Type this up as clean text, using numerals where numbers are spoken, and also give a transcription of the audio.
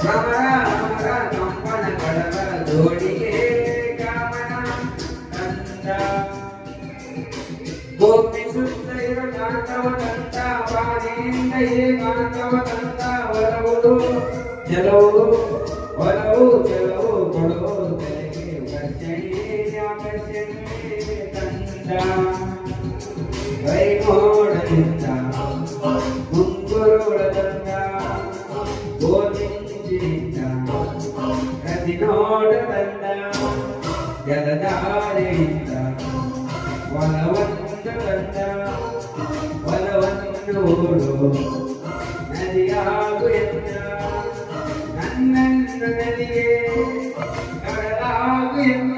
ಭ್ರಮರ ಭ್ರಮರ ಕಂಪನ ಕಡಲ ಜೋಡಿಗೆ ಕಾಮನ ತಂದ ಗೋಪಿಸುತ್ತ ಇರೋ ಕಾಂತವ ತಂದ ಬಾನಿಯಿಂದ ಈ ಕಾಂತವ ತಂದ ಒಲವುದು ಕೆಲವು ಒಲವು ಕೆಲವು ಕೊಡುವು ಬೆಲೆಗೆ ಆಕರ್ಷಣೆ ತಂದ ಕೈ ನೋಡದಿಂದ ಮುಂಗುರುಳದಂದ ಗೋದಿಂಚಿನಿಂದ ಪ್ರತಿ ನೋಡದಂದ ಜಲಧಾರೆಯಿಂದ ಒಲವನ್ನು ತಂದ ಒಲವನ್ನು ಓಡು ನದಿಯಾಗು ಎಂದ ನನ್ನನ್ನು ನದಿಗೆ ಕಡಲಾಗು ಎಂದ